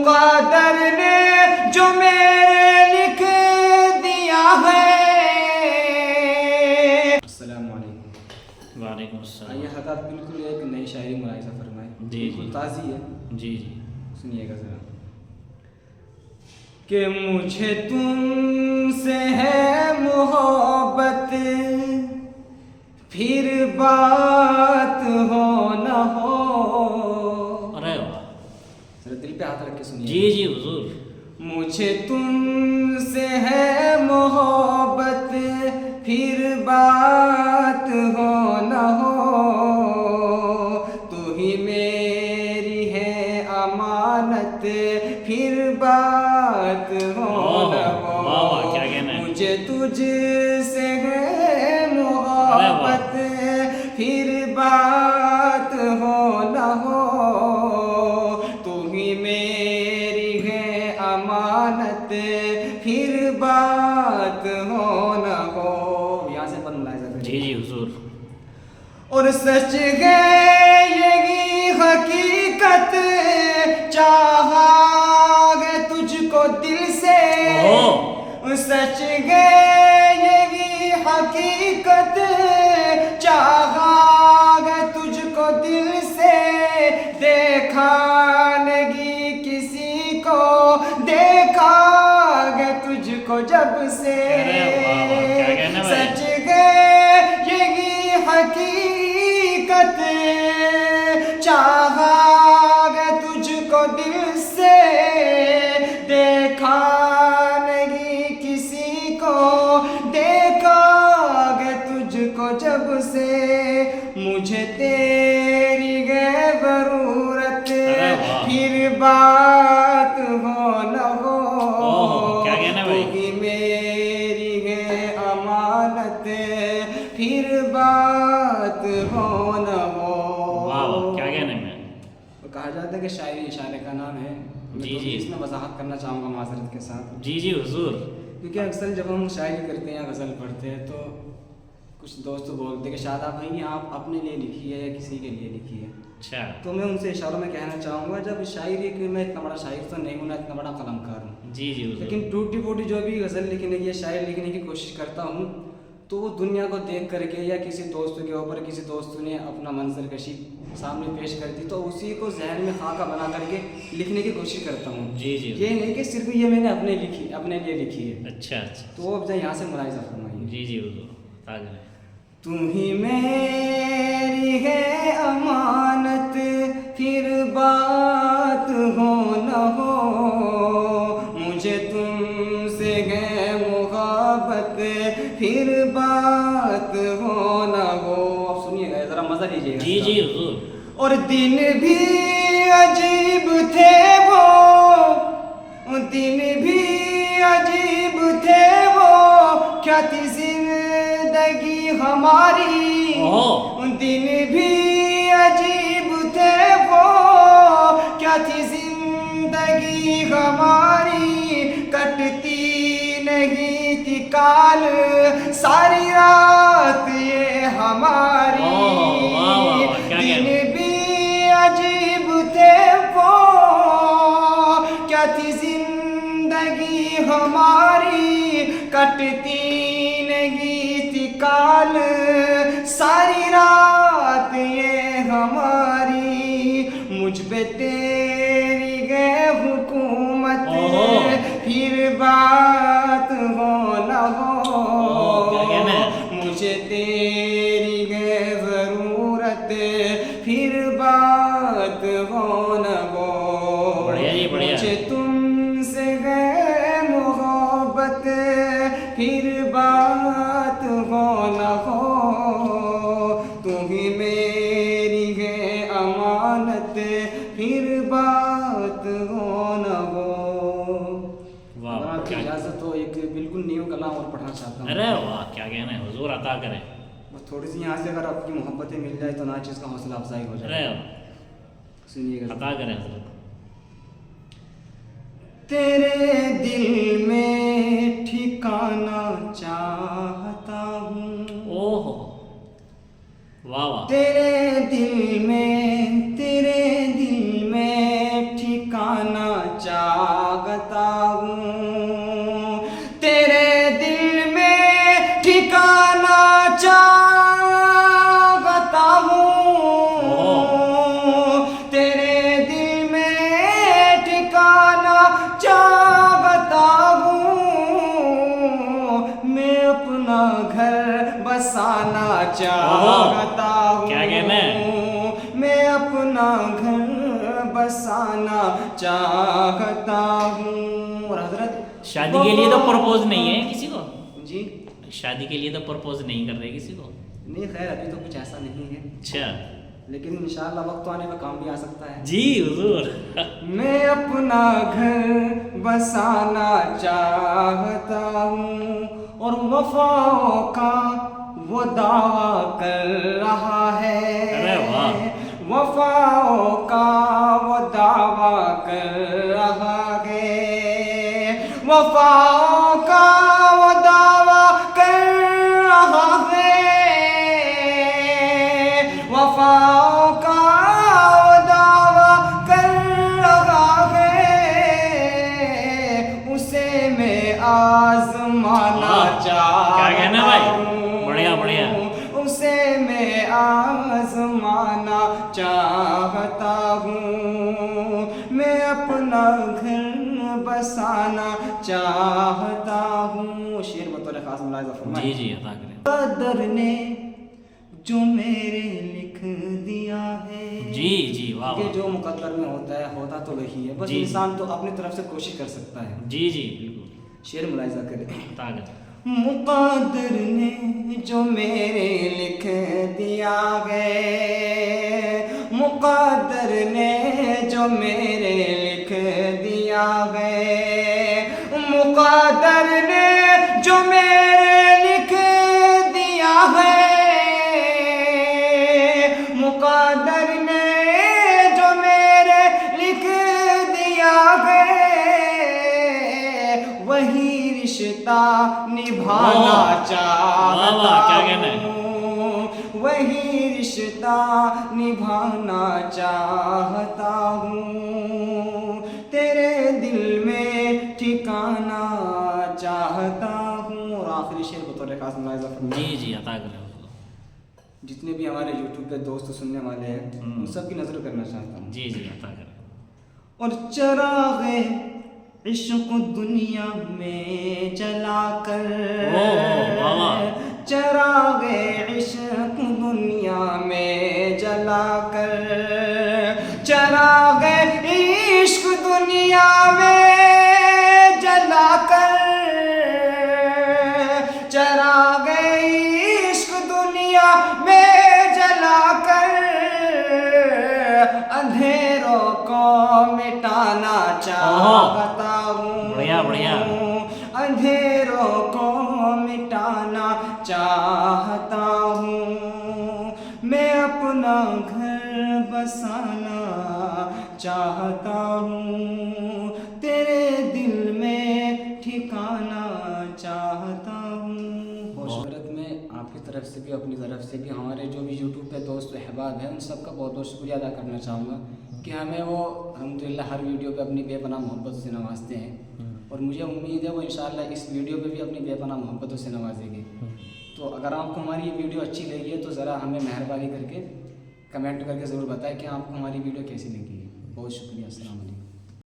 قادر نے جو میرے لکھ دیا ہے۔ السلام علیکم۔ وعلیکم السلام۔ آئیے حضرات بالکل ایک نئی شاعری ملاحظہ فرمائیں، بالکل تازی ہے، جی جی سنیے گا ذرا۔ کہ مجھے تم سے ہے محبت، پھر بات ہو نہ ہو۔ ارے واہ، ذرا دل پہ ہاتھ رکھ کے سنیے۔ جی جی حضور۔ مجھے تم سے ہے محبت، پھر بات ہو نہ ہو، تو ہی میری ہے امانت، پھر بات ہو نہ ہو۔ مجھے تجھ سے ہے محبت، پھر بات ہو نہ ہو، تو ہی میری ہے امانت، پھر بات ہو نہ ہو۔ یہاں سے پر ملاحظہ کریں۔ جی جی حضور۔ اور سچ ہے یہی حقیقت، چاہا ہے تجھ کو دل سے، سچ ہے یہی حقیقت، چاہا ہے تجھ کو دل سے، دیکھا نہیں کسی کو، دیکھا ہے تجھ کو جب سے، سچ ہے یہی حقیقت، چاہا ہے تجھ کو دل سے، دیکھا نہیں کسی کو، دیکھا ہے تجھ کو جب سے، مجھے تیری ہے ضرورت، پھر بات ہو نہ ہو، تو ہی میری ہے امانت، پھر بات ہو نہ ہو۔ کیا کہنا ہے؟ کہا جاتا ہے کہ شاعری اشارے کا نام ہے۔ جی جی، اس میں وضاحت کرنا چاہوں گا معذرت کے ساتھ۔ جی جی حضور۔ کیونکہ اکثر جب ہم شاعری کرتے ہیں یا غزل پڑھتے ہیں تو کچھ دوست بولتے ہیں کہ شاداب بھائی آپ اپنے لیے لکھی ہے یا کسی کے لیے لکھی ہے۔ اچھا، تو میں ان سے اشاروں میں کہنا چاہوں گا جب شاعری کہ میں اتنا بڑا شاعر تو نہیں ہوں، نہ اتنا بڑا قلم کار ہوں، جی جی حضور۔ لیکن ٹوٹی پھوٹی جو بھی غزل لکھنے کی یا شاعری لکھنے کی کوشش کرتا ہوں تو وہ دنیا کو دیکھ کر کے یا کسی دوست کے اوپر کسی دوست نے اپنا منظر کشی سامنے پیش کر دی تو اسی کو ذہن میں خاکہ بنا کر کے لکھنے کی کوشش کرتا ہوں۔ جی جی، یہ نہیں کہ صرف یہ میں نے اپنے لیے لکھی ہے۔ اچھا اچھا، تو اب یہاں سے ملاحظہ فرمائیے۔ جی جی حضور، بتا کریں۔ تم ہی میری ہے امانت، پھر بات ہو نہ ہو، مجھے تم سے ہے محبت، پھر بات ہو نہ ہو۔ اب سنیے گا، ذرا مزہ لیجیے گا۔ جی جی حضور۔ اور دن بھی عجیب تھے وہ، دن بھی عجیب تھے وہ، کیا تھی زندگی ہماری، دن بھی عجیب تھے وہ، کیا تھی زندگی ہماری، کٹتی نہیں تھی کال ساری رات یہ ہماری، دن بھی عجیب تھے وہ، کیا تھی زندگی ہماری، کٹتی نہیں تھی کال ساری رات یہ ہماری، مجھ پہ تیری ہے حکومت، پھر بات ہو نہ ہو، مجھے تیری ہے ضرورت، پھر بات ہو نہ ہو، مجھے تم سے ہے محبت، پھر بات ہو نہ ہو، تم ہی میری ہے امانت، پھر بات ہو نہ ہو۔ آپ کی اجازت ہو ایک بالکل نیو کلام اور پڑھنا چاہتا ہوں۔ ارے واہ، کیا کہنا ہے حضور، عطا کریں۔ بس تھوڑی سی یہاں سے اگر آپ کی محبتیں مل جائے تو ناچیز کا حوصلہ افزائی ہو جائے۔ سنیے گا، عطا کریں حضور۔ تیرے دل میں ٹھکانا چاہتا ہوں، واہ واہ، تیرے دل میں ٹھکانا چاہتا ہوں، تیرے دل میں ٹھکانا چاہتا ہوں، تیرے دل میں ٹھکانا چاہتا ہوں، میں اپنا گھر بسانا چاہتا ہوں، کیا کہنا ہے؟ میں اپنا گھر بسانا چاہتا ہوں۔ اور حضرت شادی کے لیے تو پرپوز نہیں ہے کسی کو؟ جی شادی کے لیے تو پرپوز نہیں کر رہے کسی کو؟ نہیں، خیر ابھی تو کچھ ایسا نہیں ہے، اچھا لیکن انشاءاللہ وقت آنے پہ کام بھی آ سکتا ہے۔ جی حضور۔ میں اپنا گھر بسانا چاہتا ہوں، اور وفاؤں کا وہ دعویٰ کر رہا ہے، ارے واہ، وفاؤں کا وہ دعویٰ کر رہا ہے، وفاؤں کا وہ دعویٰ کر رہا ہے، وفاؤں کا وہ دعویٰ کر رہا ہے، اسے میں آزمانا کیا کہنا بھائی؟ چاہتا ہوں، بڑھیا بڑھیا۔ اسے میں آزمانا چاہتا ہوں، میں اپنا گھر بسانا چاہتا ہوں۔ شعر بطور خاص ملاحظہ فرمائیں۔ جی جی عطا کریں۔ قدر نے جو میرے لکھ دیا ہے، جی جی واہ کہ واہ، جو مقدر میں ہوتا ہے ہوتا تو وہی ہے، بس جی۔ انسان تو اپنی طرف سے کوشش کر سکتا ہے۔ جی جی بالکل شعر ملاحظہ کریں۔ عطا کریں۔ مقدر نے جو میرے لکھ دیا ہے، مقدر نے جو میرے لکھ دیا ہے، مقدر نے جو میرے لکھ دیا ہے، مقدر نے جو میرے لکھ دیا ہے، وہی رشتہ نبھانا چاہتا ہوں، وہی رشتہ نبھانا چاہتا ہوں، تیرے دل میں ٹھکانا چاہتا ہوں۔ اور آخری شعر بطور خاص ملاحظہ فرمائیں۔ جی جی عطا کریں حضور۔ جتنے بھی ہمارے یوٹیوب پہ دوست سننے والے ہیں ان سب کی نظر کرنا چاہتا ہوں۔ جی جی عطا کریں۔ اور چراغ عشق دنیا میں جلا کر، چراغ عشق دنیا میں جلا کر، چراغ عشق دنیا میں جلا کر، چراغ عشق دنیا میں جلا کر، اندھیروں کو مٹانا چاہتا ہوں، بڑھیا بڑھیا، اندھیروں کو مٹانا چاہتا ہوں، میں اپنا گھر بسانا چاہتا ہوں، تیرے دل میں ٹھکانا چاہتا ہوں۔ شہرت میں آپ کی طرف سے بھی اپنی طرف سے بھی ہمارے جو بھی یوٹیوب پہ دوست و احباب ہیں ان سب کا بہت بہت شکریہ ادا کرنا چاہوں گا کہ ہمیں وہ الحمدللہ ہر ویڈیو پہ اپنی بے پناہ محبت سے نوازتے ہیں، اور مجھے امید ہے وہ انشاءاللہ اس ویڈیو پہ بھی اپنی بے پناہ محبتوں سے نوازے گی۔ تو اگر آپ کو ہماری یہ ویڈیو اچھی لگی ہے تو ذرا ہمیں مہربانی کر کے کمنٹ کر کے ضرور بتائیں کہ آپ کو ہماری ویڈیو کیسی لگی ہے۔ بہت شکریہ، السلام علیکم۔